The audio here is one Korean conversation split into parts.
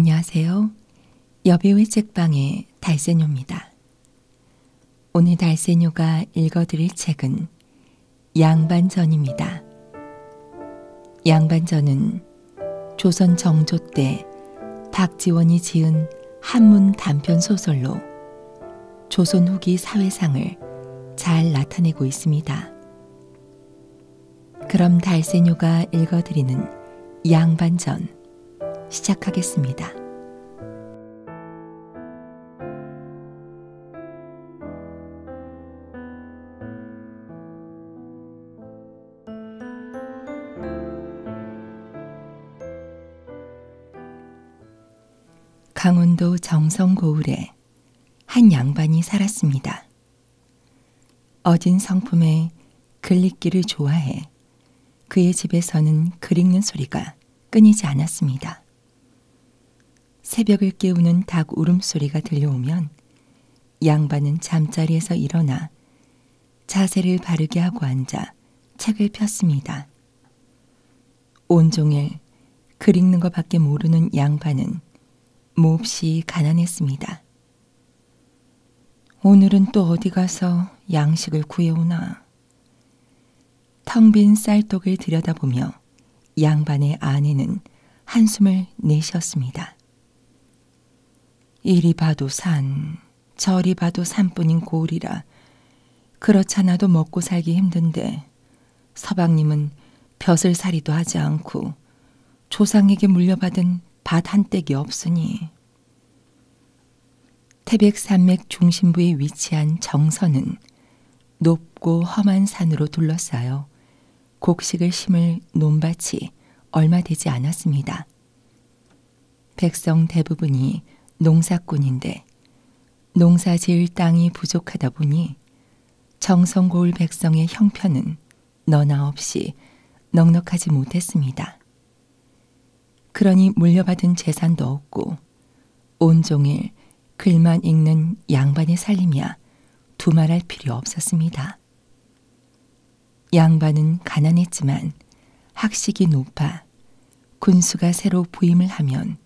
안녕하세요. 여배우의 책방의 달세뇨입니다. 오늘 달세뇨가 읽어드릴 책은 양반전입니다. 양반전은 조선 정조 때 박지원이 지은 한문 단편 소설로 조선 후기 사회상을 잘 나타내고 있습니다. 그럼 달세뇨가 읽어드리는 양반전 시작하겠습니다. 강원도 정성고을에 한 양반이 살았습니다. 어진 성품에 글 읽기를 좋아해 그의 집에서는 글 읽는 소리가 끊이지 않았습니다. 새벽을 깨우는 닭 울음소리가 들려오면 양반은 잠자리에서 일어나 자세를 바르게 하고 앉아 책을 폈습니다. 온종일 글 읽는 것밖에 모르는 양반은 몹시 가난했습니다. 오늘은 또 어디 가서 양식을 구해오나. 텅 빈 쌀독을 들여다보며 양반의 아내는 한숨을 내쉬었습니다. 이리 봐도 산, 저리 봐도 산뿐인 고을이라 그렇잖아도 먹고 살기 힘든데 서방님은 벼슬살이도 하지 않고 조상에게 물려받은 밭 한 떼기 없으니. 태백산맥 중심부에 위치한 정선은 높고 험한 산으로 둘러싸여 곡식을 심을 논밭이 얼마 되지 않았습니다. 백성 대부분이 농사꾼인데 농사 지을 땅이 부족하다 보니 정성고을 백성의 형편은 너나 없이 넉넉하지 못했습니다. 그러니 물려받은 재산도 없고 온종일 글만 읽는 양반의 살림이야 두말할 필요 없었습니다. 양반은 가난했지만 학식이 높아 군수가 새로 부임을 하면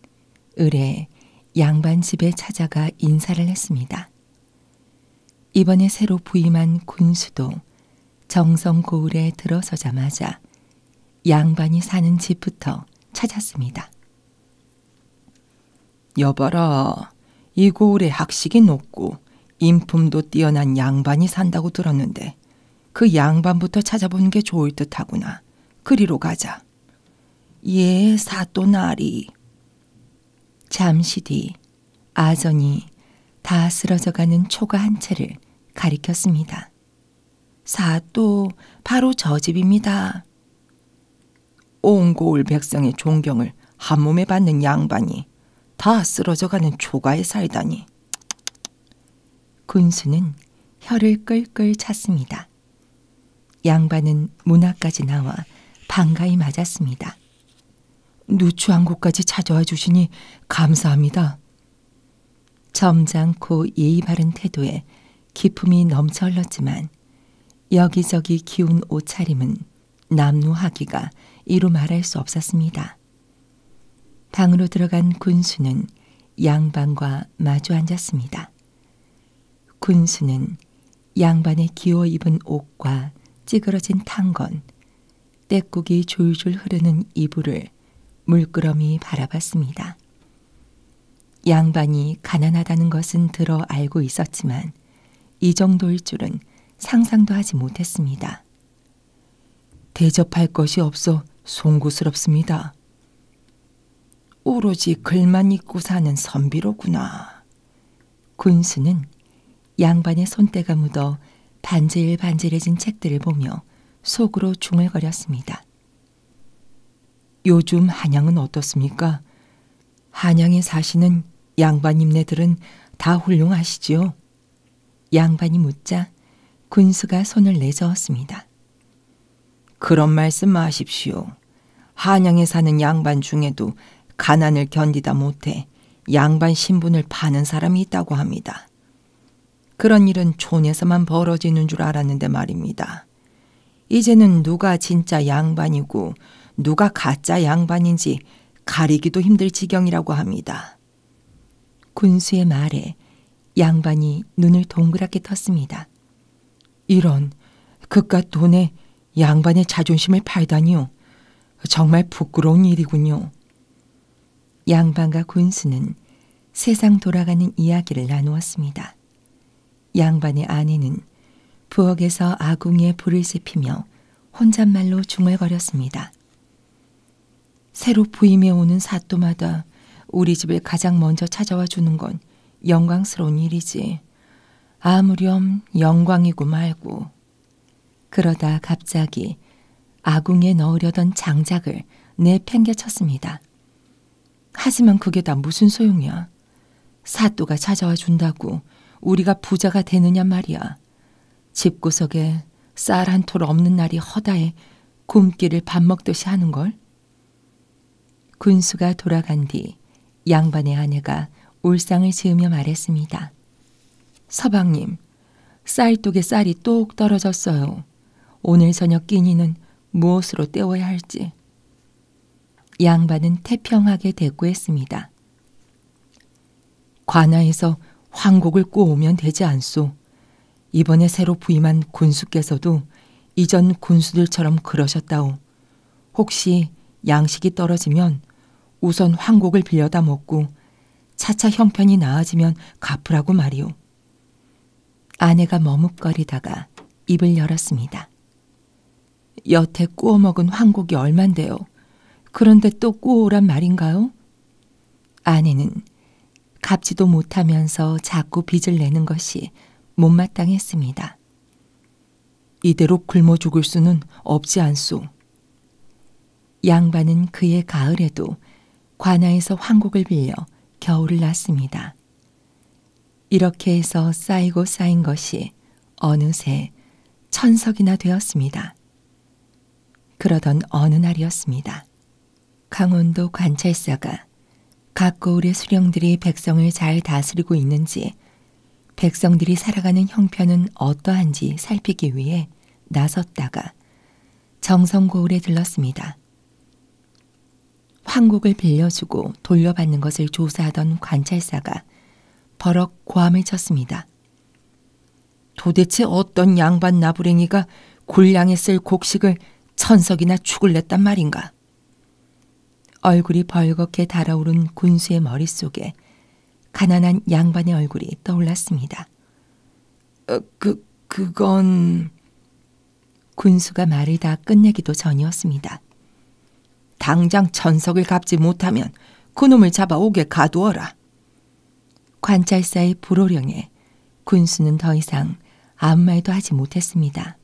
의례 양반 집에 찾아가 인사를 했습니다. 이번에 새로 부임한 군수도 정성고을에 들어서자마자 양반이 사는 집부터 찾았습니다. 여봐라, 이 고을에 학식이 높고 인품도 뛰어난 양반이 산다고 들었는데 그 양반부터 찾아보는 게 좋을 듯하구나. 그리로 가자. 예, 사또나리. 잠시 뒤 아전이 다 쓰러져가는 초가 한 채를 가리켰습니다. 사또, 바로 저 집입니다. 온 고을 백성의 존경을 한 몸에 받는 양반이 다 쓰러져가는 초가에 살다니. 군수는 혀를 끌끌 찼습니다. 양반은 문 앞까지 나와 반가이 맞았습니다. 누추한 곳까지 찾아와 주시니 감사합니다. 점잖고 예의 바른 태도에 기품이 넘쳐 흘렀지만 여기저기 기운 옷차림은 남루하기가 이루 말할 수 없었습니다. 방으로 들어간 군수는 양반과 마주 앉았습니다. 군수는 양반의 기워 입은 옷과 찌그러진 탄건, 떼국이 줄줄 흐르는 이불을 물끄러미 바라봤습니다. 양반이 가난하다는 것은 들어 알고 있었지만 이 정도일 줄은 상상도 하지 못했습니다. 대접할 것이 없어 송구스럽습니다. 오로지 글만 읽고 사는 선비로구나. 군수는 양반의 손때가 묻어 반질반질해진 책들을 보며 속으로 중얼거렸습니다. 요즘 한양은 어떻습니까? 한양에 사시는 양반님네들은 다 훌륭하시지요? 양반이 묻자 군수가 손을 내저었습니다. 그런 말씀 마십시오. 한양에 사는 양반 중에도 가난을 견디다 못해 양반 신분을 파는 사람이 있다고 합니다. 그런 일은 촌에서만 벌어지는 줄 알았는데 말입니다. 이제는 누가 진짜 양반이고 누가 가짜 양반인지 가리기도 힘들 지경이라고 합니다. 군수의 말에 양반이 눈을 동그랗게 떴습니다. 이런 그깟 돈에 양반의 자존심을 팔다니요. 정말 부끄러운 일이군요. 양반과 군수는 세상 돌아가는 이야기를 나누었습니다. 양반의 아내는 부엌에서 아궁이에 불을 지피며 혼잣말로 중얼거렸습니다. 새로 부임해 오는 사또마다 우리 집을 가장 먼저 찾아와 주는 건 영광스러운 일이지. 아무렴 영광이고 말고. 그러다 갑자기 아궁이에 넣으려던 장작을 내팽개쳤습니다. 하지만 그게 다 무슨 소용이야. 사또가 찾아와 준다고 우리가 부자가 되느냐 말이야. 집구석에 쌀 한 톨 없는 날이 허다해 굶기를 밥 먹듯이 하는걸. 군수가 돌아간 뒤 양반의 아내가 울상을 지으며 말했습니다. 서방님, 쌀독에 쌀이 똑 떨어졌어요. 오늘 저녁 끼니는 무엇으로 때워야 할지. 양반은 태평하게 대꾸했습니다. 관아에서 황곡을 꼬우면 되지 않소. 이번에 새로 부임한 군수께서도 이전 군수들처럼 그러셨다오. 혹시 양식이 떨어지면 우선 황곡을 빌려다 먹고 차차 형편이 나아지면 갚으라고 말이오. 아내가 머뭇거리다가 입을 열었습니다. 여태 구워 먹은 황곡이 얼만데요. 그런데 또 구워오란 말인가요? 아내는 갚지도 못하면서 자꾸 빚을 내는 것이 못마땅했습니다. 이대로 굶어 죽을 수는 없지 않소. 양반은 그해 가을에도 관아에서 황곡을 빌려 겨울을 났습니다. 이렇게 해서 쌓이고 쌓인 것이 어느새 천석이나 되었습니다. 그러던 어느 날이었습니다. 강원도 관찰사가 각 고을의 수령들이 백성을 잘 다스리고 있는지, 백성들이 살아가는 형편은 어떠한지 살피기 위해 나섰다가 정성고을에 들렀습니다. 황곡을 빌려주고 돌려받는 것을 조사하던 관찰사가 버럭 고함을 쳤습니다. 도대체 어떤 양반 나부랭이가 굴량에 쓸 곡식을 천석이나 축을 냈단 말인가? 얼굴이 벌겋게 달아오른 군수의 머릿속에 가난한 양반의 얼굴이 떠올랐습니다. 그건... 군수가 말을 다 끝내기도 전이었습니다. 당장 천석을 갚지 못하면 그놈을 잡아 옥에 가두어라. 관찰사의 불호령에 군수는 더 이상 아무 말도 하지 못했습니다.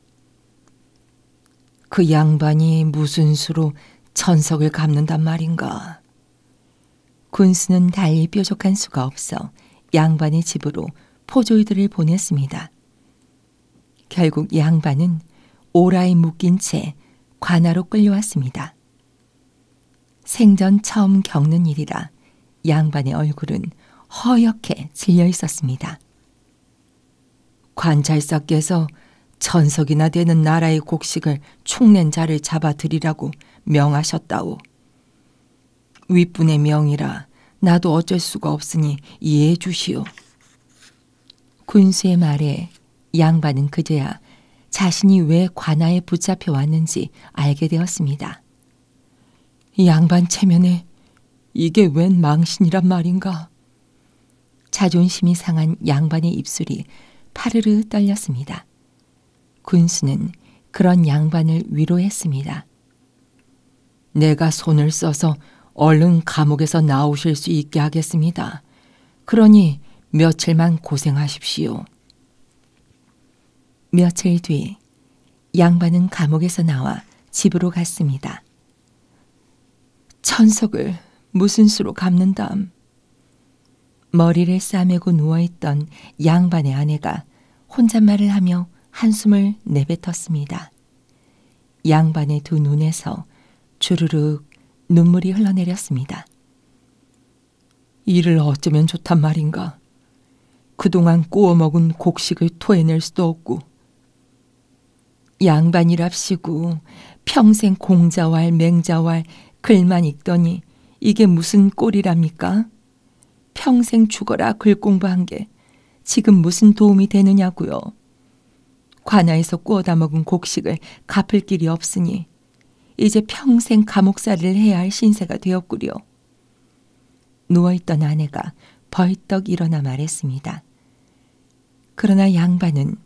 그 양반이 무슨 수로 천석을 갚는단 말인가. 군수는 달리 뾰족한 수가 없어 양반의 집으로 포조이들을 보냈습니다. 결국 양반은 오라에 묶인 채 관아로 끌려왔습니다. 생전 처음 겪는 일이라 양반의 얼굴은 허옇게 질려 있었습니다. 관찰사께서 천석이나 되는 나라의 곡식을 축낸 자를 잡아들이라고 명하셨다오. 윗분의 명이라 나도 어쩔 수가 없으니 이해해 주시오. 군수의 말에 양반은 그제야 자신이 왜 관아에 붙잡혀 왔는지 알게 되었습니다. 이 양반 체면에 이게 웬 망신이란 말인가. 자존심이 상한 양반의 입술이 파르르 떨렸습니다. 군수는 그런 양반을 위로했습니다. 내가 손을 써서 얼른 감옥에서 나오실 수 있게 하겠습니다. 그러니 며칠만 고생하십시오. 며칠 뒤 양반은 감옥에서 나와 집으로 갔습니다. 천석을 무슨 수로 갚는담. 머리를 싸매고 누워있던 양반의 아내가 혼잣말을 하며 한숨을 내뱉었습니다. 양반의 두 눈에서 주르륵 눈물이 흘러내렸습니다. 이를 어쩌면 좋단 말인가. 그동안 구워 먹은 곡식을 토해낼 수도 없고. 양반이랍시고 평생 공자왈 맹자왈 글만 읽더니 이게 무슨 꼴이랍니까? 평생 죽어라 글 공부한 게 지금 무슨 도움이 되느냐고요. 관아에서 구워다 먹은 곡식을 갚을 길이 없으니 이제 평생 감옥살이를 해야 할 신세가 되었구려. 누워있던 아내가 벌떡 일어나 말했습니다. 그러나 양반은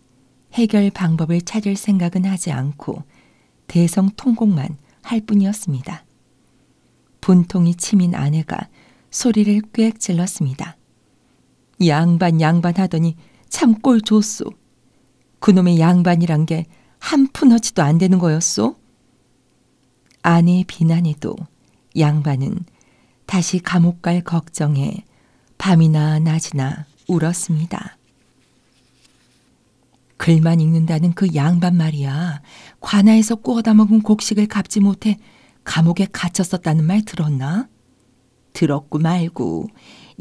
해결 방법을 찾을 생각은 하지 않고 대성통곡만 할 뿐이었습니다. 분통이 치민 아내가 소리를 꽥 질렀습니다. 양반 하더니 참 꼴 좋소. 그놈의 양반이란 게 한 푼어치도 안 되는 거였소? 아내의 비난에도 양반은 다시 감옥 갈 걱정에 밤이나 낮이나 울었습니다. 글만 읽는다는 그 양반 말이야. 관아에서 구워다 먹은 곡식을 갚지 못해 감옥에 갇혔었다는 말 들었나? 들었고 말고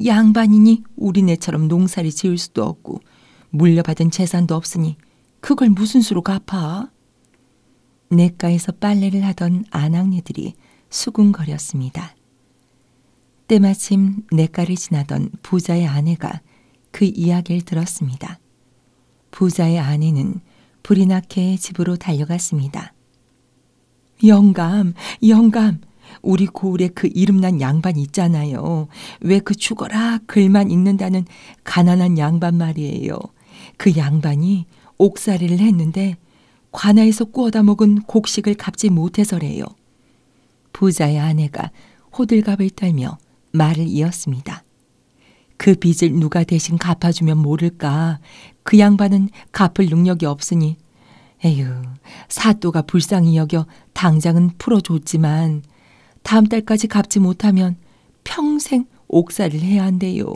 양반이니 우리네처럼 농사를 지을 수도 없고 물려받은 재산도 없으니 그걸 무슨 수로 갚아? 냇가에서 빨래를 하던 아낙네들이 수군거렸습니다. 때마침 냇가를 지나던 부자의 아내가 그 이야기를 들었습니다. 부자의 아내는 불이 나게 집으로 달려갔습니다. 영감, 우리 고을에 그 이름난 양반 있잖아요. 왜 그 죽어라 글만 읽는다는 가난한 양반 말이에요. 그 양반이 옥살이를 했는데 관아에서 구워다 먹은 곡식을 갚지 못해서래요. 부자의 아내가 호들갑을 떨며 말을 이었습니다. 그 빚을 누가 대신 갚아주면 모를까. 그 양반은 갚을 능력이 없으니 에휴, 사또가 불쌍히 여겨 당장은 풀어줬지만 다음 달까지 갚지 못하면 평생 옥살이를 해야 한대요.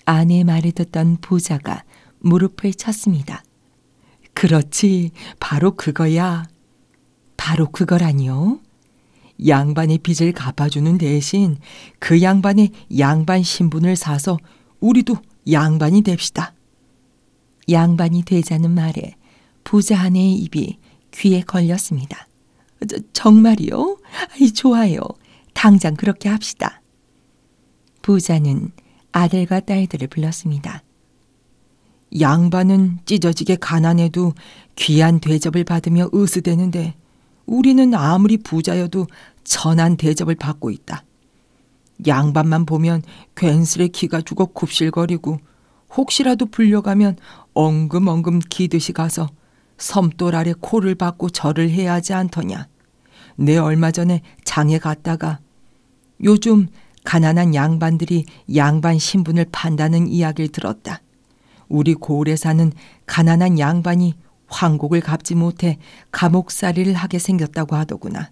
아내의 말을 듣던 부자가 무릎을 쳤습니다. 그렇지, 바로 그거야. 바로 그거라니요? 양반의 빚을 갚아주는 대신 그 양반의 양반 신분을 사서 우리도 양반이 됩시다. 양반이 되자는 말에 부자 아내의 입이 귀에 걸렸습니다. 정말이요? 좋아요. 당장 그렇게 합시다. 부자는 아들과 딸들을 불렀습니다. 양반은 찢어지게 가난해도 귀한 대접을 받으며 으스대는데 우리는 아무리 부자여도 천한 대접을 받고 있다. 양반만 보면 괜스레 기가 죽어 굽실거리고 혹시라도 불려가면 엉금엉금 기듯이 가서 섬돌 아래 코를 박고 절을 해야 하지 않더냐. 내 얼마 전에 장에 갔다가 요즘 가난한 양반들이 양반 신분을 판다는 이야기를 들었다. 우리 고을에 사는 가난한 양반이 황곡을 갚지 못해 감옥살이를 하게 생겼다고 하더구나.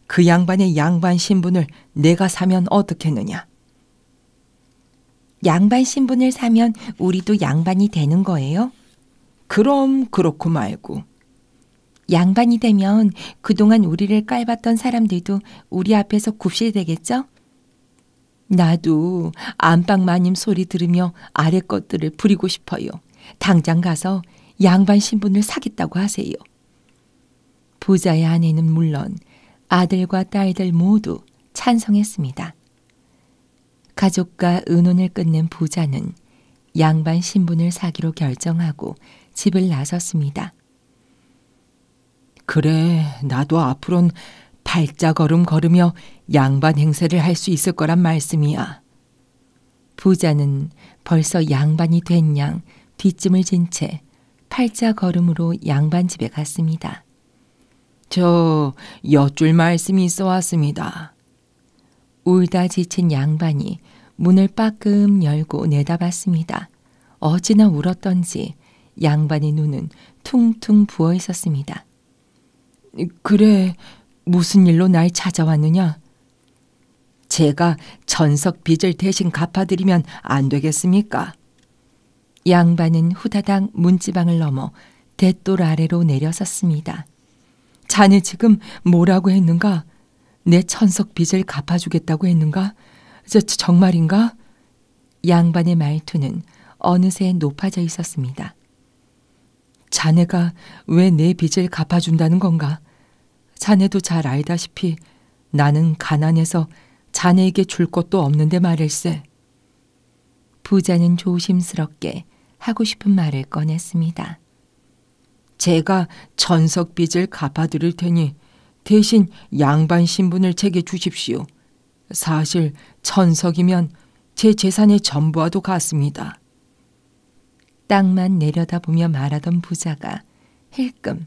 그 양반의 양반 신분을 내가 사면 어떻겠느냐. 양반 신분을 사면 우리도 양반이 되는 거예요? 그럼 그렇고 말고. 양반이 되면 그동안 우리를 깔봤던 사람들도 우리 앞에서 굽실되겠죠? 나도 안방 마님 소리 들으며 아래 것들을 부리고 싶어요. 당장 가서 양반 신분을 사겠다고 하세요. 부자의 아내는 물론 아들과 딸들 모두 찬성했습니다. 가족과 의논을 끝낸 부자는 양반 신분을 사기로 결정하고 집을 나섰습니다. 그래, 나도 앞으로는 발자걸음 걸으며 양반 행세를 할 수 있을 거란 말씀이야. 부자는 벌써 양반이 된 양 뒷짐을 진 채 팔자걸음으로 양반집에 갔습니다. 저 여쭐 말씀이 있어 왔습니다. 울다 지친 양반이 문을 빠끔 열고 내다봤습니다. 어찌나 울었던지 양반의 눈은 퉁퉁 부어 있었습니다. 그래, 무슨 일로 날 찾아왔느냐? 제가 전석 빚을 대신 갚아드리면 안 되겠습니까? 양반은 후다닥 문지방을 넘어 대돌 아래로 내려섰습니다. 자네 지금 뭐라고 했는가? 내 천석 빚을 갚아주겠다고 했는가? 정말인가? 양반의 말투는 어느새 높아져 있었습니다. 자네가 왜 내 빚을 갚아준다는 건가? 자네도 잘 알다시피 나는 가난해서 자네에게 줄 것도 없는데 말일세. 부자는 조심스럽게 하고 싶은 말을 꺼냈습니다. 제가 천석 빚을 갚아드릴 테니 대신 양반 신분을 제게 주십시오. 사실 천석이면 제 재산의 전부와도 같습니다. 땅만 내려다보며 말하던 부자가 힐끔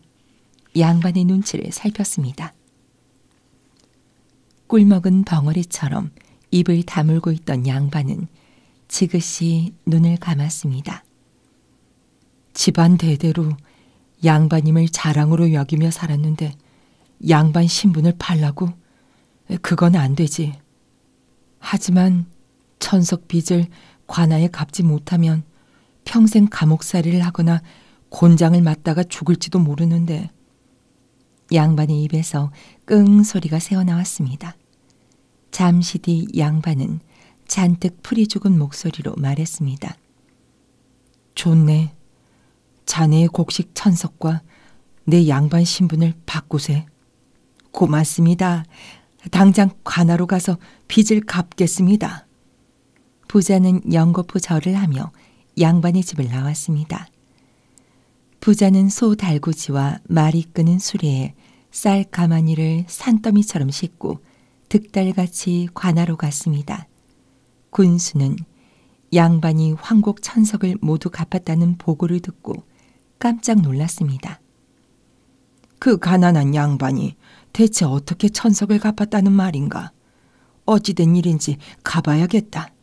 양반의 눈치를 살폈습니다. 꿀먹은 벙어리처럼 입을 다물고 있던 양반은 지그시 눈을 감았습니다. 집안 대대로 양반임을 자랑으로 여기며 살았는데 양반 신분을 팔라고? 그건 안 되지. 하지만 천석 빚을 관아에 갚지 못하면 평생 감옥살이를 하거나 곤장을 맞다가 죽을지도 모르는데. 양반의 입에서 끙 소리가 새어나왔습니다. 잠시 뒤 양반은 잔뜩 풀이 죽은 목소리로 말했습니다. 좋네. 자네의 곡식 천석과 내 양반 신분을 바꾸세. 고맙습니다. 당장 관아로 가서 빚을 갚겠습니다. 부자는 연거푸 절을 하며 양반의 집을 나왔습니다. 부자는 소 달구지와 말이 끄는 수레에 쌀 가마니를 산더미처럼 싣고 득달같이 관아로 갔습니다. 군수는 양반이 황곡 천석을 모두 갚았다는 보고를 듣고 깜짝 놀랐습니다. 그 가난한 양반이 대체 어떻게 천석을 갚았다는 말인가? 어찌된 일인지 가봐야겠다.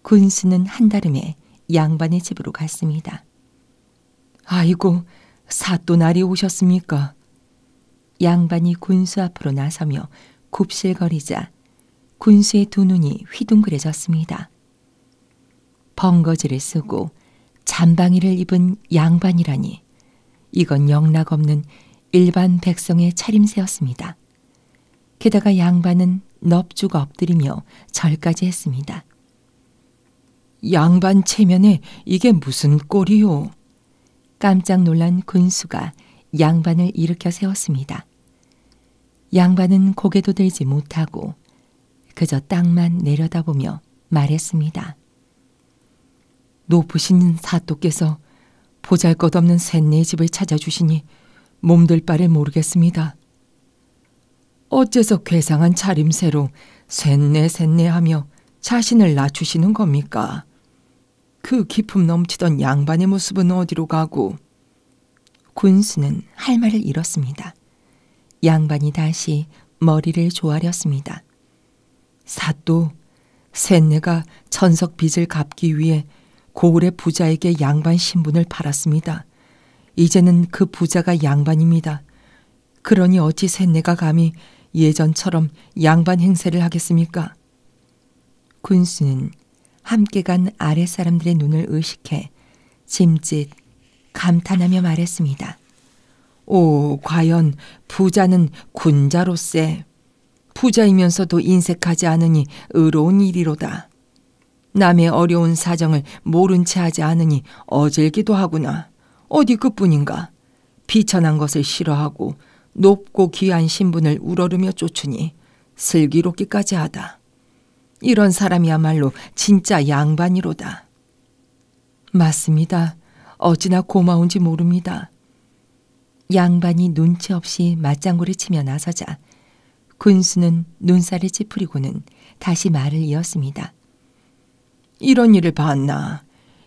군수는 한달음에 양반의 집으로 갔습니다. 아이고, 사또날이 오셨습니까? 양반이 군수 앞으로 나서며 굽실거리자 군수의 두 눈이 휘둥그레졌습니다. 벙거지를 쓰고 잠방이를 입은 양반이라니 이건 영락없는 일반 백성의 차림새였습니다. 게다가 양반은 넙죽 엎드리며 절까지 했습니다. 양반 체면에 이게 무슨 꼴이요? 깜짝 놀란 군수가 양반을 일으켜 세웠습니다. 양반은 고개도 들지 못하고 그저 땅만 내려다보며 말했습니다. 높으신 사또께서 보잘것없는 셋네 집을 찾아주시니 몸들 바를 모르겠습니다. 어째서 괴상한 차림새로 셋네 하며 자신을 낮추시는 겁니까? 그 기품 넘치던 양반의 모습은 어디로 가고? 군수는 할 말을 잃었습니다. 양반이 다시 머리를 조아렸습니다. 사또, 셋네가 천석 빚을 갚기 위해 고을의 부자에게 양반 신분을 팔았습니다. 이제는 그 부자가 양반입니다. 그러니 어찌 셋네가 감히 예전처럼 양반 행세를 하겠습니까? 군수는 함께 간 아랫사람들의 눈을 의식해 짐짓 감탄하며 말했습니다. 오, 과연 부자는 군자로세. 부자이면서도 인색하지 않으니 의로운 일이로다. 남의 어려운 사정을 모른 채 하지 않으니 어질기도 하구나. 어디 그뿐인가. 비천한 것을 싫어하고 높고 귀한 신분을 우러르며 쫓으니 슬기롭기까지 하다. 이런 사람이야말로 진짜 양반이로다. 맞습니다. 어찌나 고마운지 모릅니다. 양반이 눈치 없이 맞장구를 치며 나서자 군수는 눈살을 찌푸리고는 다시 말을 이었습니다. 이런 일을 봤나.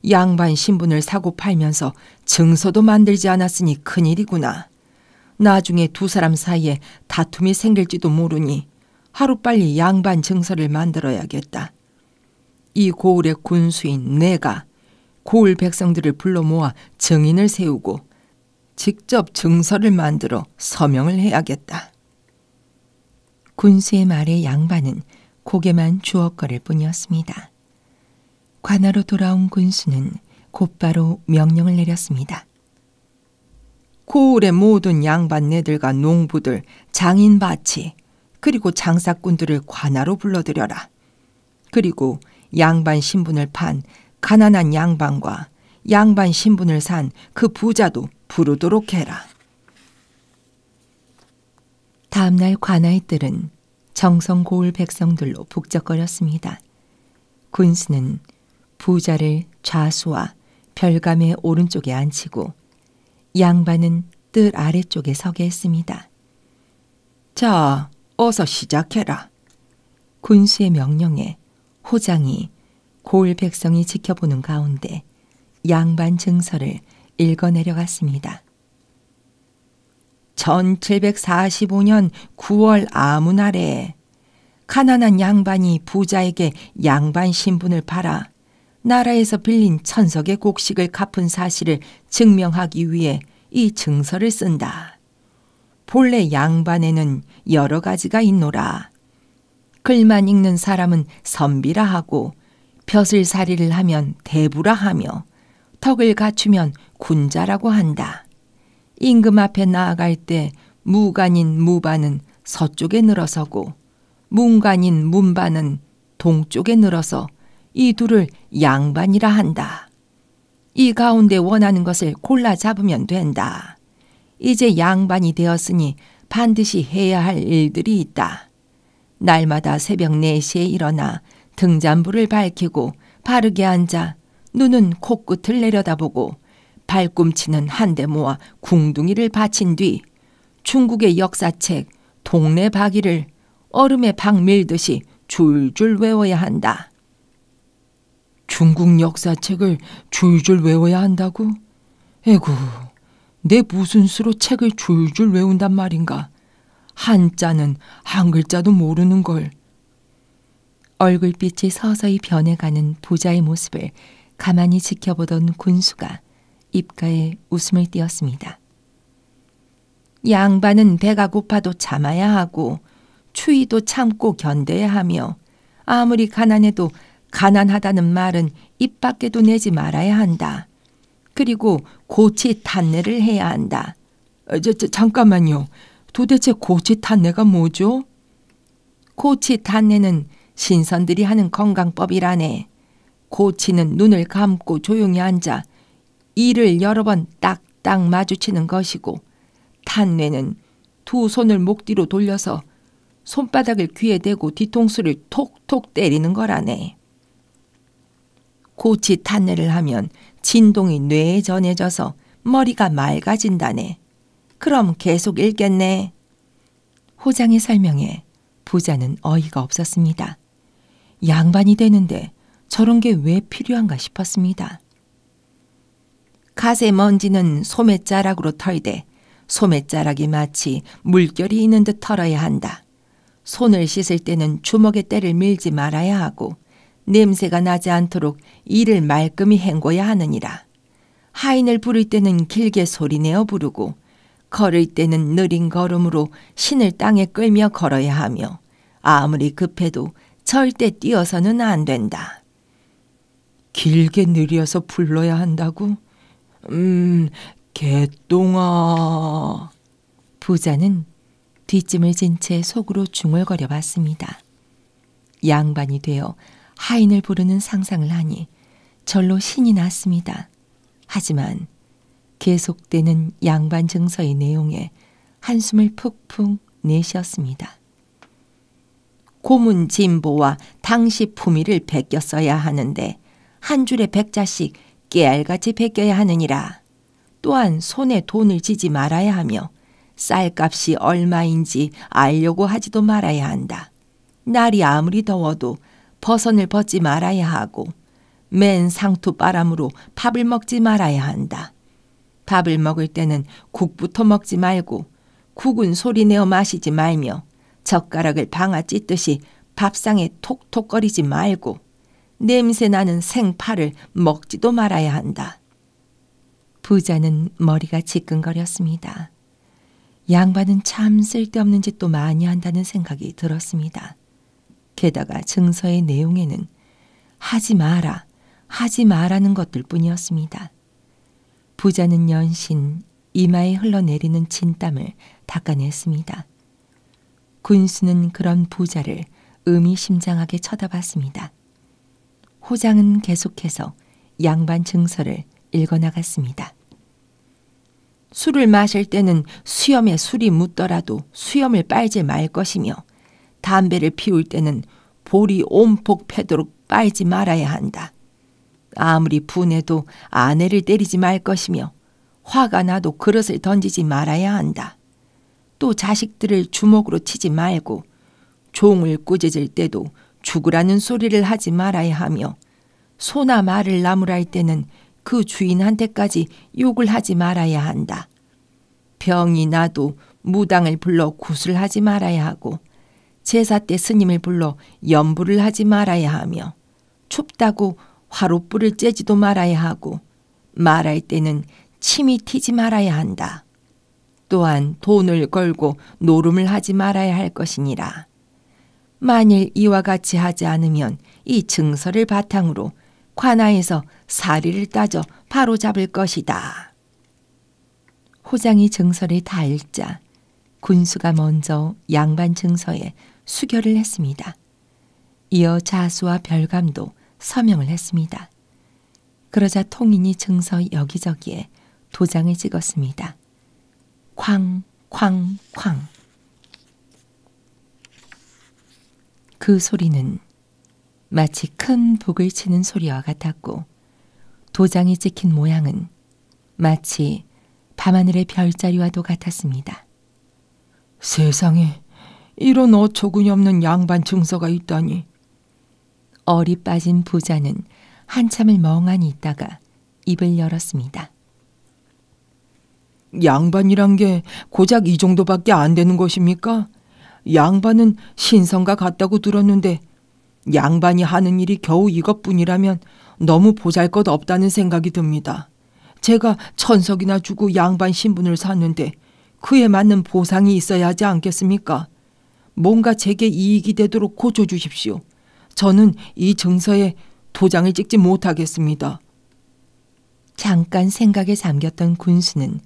양반 신분을 사고 팔면서 증서도 만들지 않았으니 큰일이구나. 나중에 두 사람 사이에 다툼이 생길지도 모르니 하루빨리 양반 증서를 만들어야겠다. 이 고을의 군수인 내가 고을 백성들을 불러 모아 증인을 세우고 직접 증서를 만들어 서명을 해야겠다. 군수의 말에 양반은 고개만 주워거릴 뿐이었습니다. 관아로 돌아온 군수는 곧바로 명령을 내렸습니다. 고을의 모든 양반네들과 농부들, 장인바치, 그리고 장사꾼들을 관아로 불러들여라. 그리고 양반 신분을 판 가난한 양반과 양반 신분을 산 그 부자도 부르도록 해라. 다음날 관아의 뜰은 정성 고을 백성들로 북적거렸습니다. 군수는 부자를 좌수와 별감의 오른쪽에 앉히고 양반은 뜰 아래쪽에 서게 했습니다. 자, 어서 시작해라. 군수의 명령에 호장이 고을 백성이 지켜보는 가운데 양반 증서를 읽어내려갔습니다. 1745년 9월 아무날에 가난한 양반이 부자에게 양반 신분을 팔아 나라에서 빌린 천석의 곡식을 갚은 사실을 증명하기 위해 이 증서를 쓴다. 본래 양반에는 여러 가지가 있노라. 글만 읽는 사람은 선비라 하고 벼슬살이를 하면 대부라 하며 덕을 갖추면 군자라고 한다. 임금 앞에 나아갈 때 무관인 무반은 서쪽에 늘어서고 문관인 문반은 동쪽에 늘어서 이 둘을 양반이라 한다. 이 가운데 원하는 것을 골라 잡으면 된다. 이제 양반이 되었으니 반드시 해야 할 일들이 있다. 날마다 새벽 4시에 일어나 등잔불을 밝히고 바르게 앉아 눈은 코끝을 내려다보고 발꿈치는 한데 모아 궁둥이를 받친 뒤 중국의 역사책 동네 박이를 얼음에 박 밀듯이 줄줄 외워야 한다. 중국 역사책을 줄줄 외워야 한다고? 에구, 내 무슨 수로 책을 줄줄 외운단 말인가. 한자는 한 글자도 모르는 걸. 얼굴빛이 서서히 변해가는 부자의 모습을 가만히 지켜보던 군수가 입가에 웃음을 띄었습니다. 양반은 배가 고파도 참아야 하고 추위도 참고 견뎌야 하며 아무리 가난해도 가난하다는 말은 입 밖에도 내지 말아야 한다. 그리고 고치 탄내를 해야 한다. 잠깐만요. 도대체 고치 탄내가 뭐죠? 고치 탄내는 신선들이 하는 건강법이라네. 고치는 눈을 감고 조용히 앉아 이를 여러 번 딱딱 마주치는 것이고 탄내는 두 손을 목 뒤로 돌려서 손바닥을 귀에 대고 뒤통수를 톡톡 때리는 거라네. 고치 탄내를 하면 진동이 뇌에 전해져서 머리가 맑아진다네. 그럼 계속 읽겠네. 호장의 설명에 부자는 어이가 없었습니다. 양반이 되는데 저런 게 왜 필요한가 싶었습니다. 가세 먼지는 소매자락으로 털되 소매자락이 마치 물결이 있는 듯 털어야 한다. 손을 씻을 때는 주먹에 때를 밀지 말아야 하고 냄새가 나지 않도록 이를 말끔히 헹궈야 하느니라. 하인을 부를 때는 길게 소리내어 부르고 걸을 때는 느린 걸음으로 신을 땅에 끌며 걸어야 하며 아무리 급해도 절대 뛰어서는 안 된다. 길게 느려서 불러야 한다고? 개똥아. 부자는 뒷짐을 진 채 속으로 중얼거려 봤습니다. 양반이 되어 하인을 부르는 상상을 하니 절로 신이 났습니다. 하지만 계속되는 양반 증서의 내용에 한숨을 푹푹 내쉬었습니다. 고문 진보와 당시 품위를 베껴 써야 하는데 한 줄에 100자씩 깨알같이 베껴야 하느니라. 또한 손에 돈을 쥐지 말아야 하며 쌀값이 얼마인지 알려고 하지도 말아야 한다. 날이 아무리 더워도 버선을 벗지 말아야 하고 맨 상투 바람으로 밥을 먹지 말아야 한다. 밥을 먹을 때는 국부터 먹지 말고 국은 소리내어 마시지 말며 젓가락을 방아 찢듯이 밥상에 톡톡거리지 말고 냄새나는 생파를 먹지도 말아야 한다. 부자는 머리가 지끈거렸습니다. 양반은 참 쓸데없는 짓도 많이 한다는 생각이 들었습니다. 게다가 증서의 내용에는 하지 마라, 하지 마라는 것들 뿐이었습니다. 부자는 연신 이마에 흘러내리는 진땀을 닦아냈습니다. 군수는 그런 부자를 의미심장하게 쳐다봤습니다. 호장은 계속해서 양반 증서를 읽어나갔습니다. 술을 마실 때는 수염에 술이 묻더라도 수염을 빨지 말 것이며 담배를 피울 때는 볼이 온폭 패도록 빨지 말아야 한다. 아무리 분해도 아내를 때리지 말 것이며 화가 나도 그릇을 던지지 말아야 한다. 또 자식들을 주먹으로 치지 말고 종을 꾸짖을 때도 죽으라는 소리를 하지 말아야 하며 소나 말을 나무랄 때는 그 주인한테까지 욕을 하지 말아야 한다. 병이 나도 무당을 불러 구슬하지 말아야 하고 제사 때 스님을 불러 염불을 하지 말아야 하며 춥다고 화롯불을 쬐지도 말아야 하고 말할 때는 침이 튀지 말아야 한다. 또한 돈을 걸고 노름을 하지 말아야 할 것이니라. 만일 이와 같이 하지 않으면 이 증서를 바탕으로 관아에서 사리를 따져 바로 잡을 것이다. 호장이 증서를 다 읽자 군수가 먼저 양반 증서에 수결을 했습니다. 이어 자수와 별감도 서명을 했습니다. 그러자 통인이 증서 여기저기에 도장을 찍었습니다. 쾅, 쾅, 쾅. 그 소리는 마치 큰 북을 치는 소리와 같았고 도장이 찍힌 모양은 마치 밤하늘의 별자리와도 같았습니다. 세상에 이런 어처구니 없는 양반 증서가 있다니. 얼이 빠진 부자는 한참을 멍하니 있다가 입을 열었습니다. 양반이란 게 고작 이 정도밖에 안 되는 것입니까? 양반은 신성과 같다고 들었는데 양반이 하는 일이 겨우 이것뿐이라면 너무 보잘것없다는 생각이 듭니다. 제가 천석이나 주고 양반 신분을 샀는데 그에 맞는 보상이 있어야 하지 않겠습니까? 뭔가 제게 이익이 되도록 고쳐주십시오. 저는 이 증서에 도장을 찍지 못하겠습니다. 잠깐 생각에 잠겼던 군수는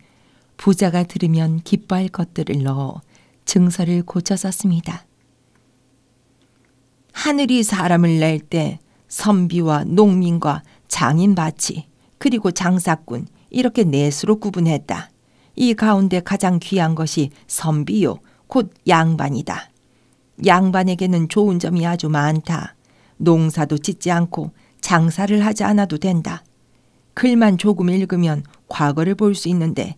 부자가 들으면 기뻐할 것들을 넣어 증서를 고쳐 썼습니다. 하늘이 사람을 낼 때 선비와 농민과 장인바치 그리고 장사꾼 이렇게 넷으로 구분했다. 이 가운데 가장 귀한 것이 선비요 곧 양반이다. 양반에게는 좋은 점이 아주 많다. 농사도 짓지 않고 장사를 하지 않아도 된다. 글만 조금 읽으면 과거를 볼 수 있는데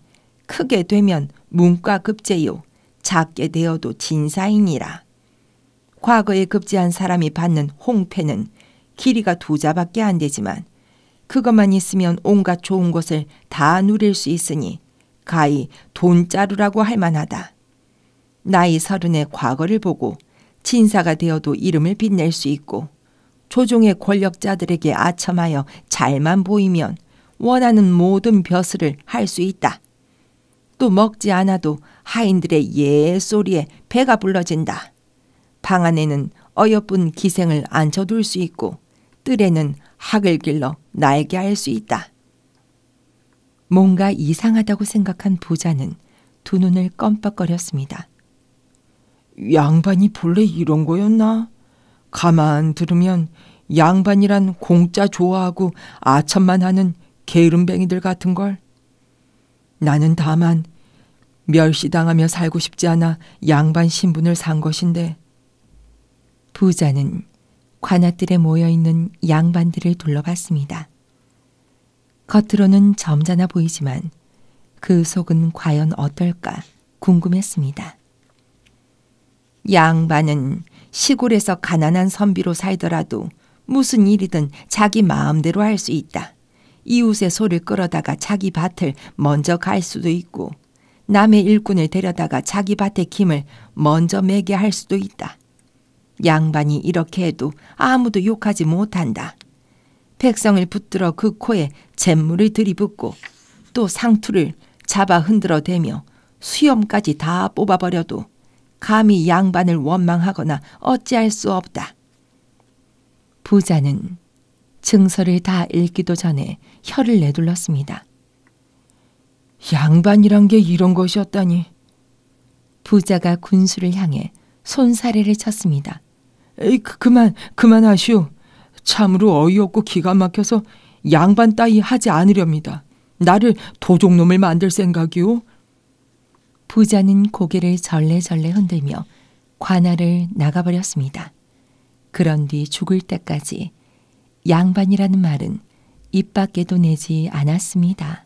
크게 되면 문과 급제요. 작게 되어도 진사이니라. 과거에 급제한 사람이 받는 홍패는 길이가 2자밖에 안 되지만 그것만 있으면 온갖 좋은 것을 다 누릴 수 있으니 가히 돈자루라고 할 만하다. 나이 30의 과거를 보고 진사가 되어도 이름을 빛낼 수 있고 조종의 권력자들에게 아첨하여 잘만 보이면 원하는 모든 벼슬을 할 수 있다. 또 먹지 않아도 하인들의 예 소리에 배가 불러진다. 방 안에는 어여쁜 기생을 앉혀둘 수 있고 뜰에는 학을 길러 날게 할 수 있다. 뭔가 이상하다고 생각한 부자는 두 눈을 껌뻑거렸습니다. 양반이 본래 이런 거였나? 가만 들으면 양반이란 공짜 좋아하고 아첨만 하는 게으름뱅이들 같은걸. 나는 다만 멸시당하며 살고 싶지 않아 양반 신분을 산 것인데. 부자는 관아뜰에 모여있는 양반들을 둘러봤습니다. 겉으로는 점잖아 보이지만 그 속은 과연 어떨까 궁금했습니다. 양반은 시골에서 가난한 선비로 살더라도 무슨 일이든 자기 마음대로 할 수 있다. 이웃의 소를 끌어다가 자기 밭을 먼저 갈 수도 있고 남의 일꾼을 데려다가 자기 밭의 김을 먼저 매게 할 수도 있다. 양반이 이렇게 해도 아무도 욕하지 못한다. 백성을 붙들어 그 코에 잿물을 들이붓고 또 상투를 잡아 흔들어대며 수염까지 다 뽑아버려도 감히 양반을 원망하거나 어찌할 수 없다. 부자는 증서를 다 읽기도 전에 혀를 내둘렀습니다. 양반이란 게 이런 것이었다니. 부자가 군수를 향해 손사래를 쳤습니다. 에이, 그만하시오. 참으로 어이없고 기가 막혀서 양반 따위 하지 않으렵니다. 나를 도적놈을 만들 생각이오? 부자는 고개를 절레절레 흔들며 관할을 나가버렸습니다. 그런 뒤 죽을 때까지 양반이라는 말은 입 밖에도 내지 않았습니다.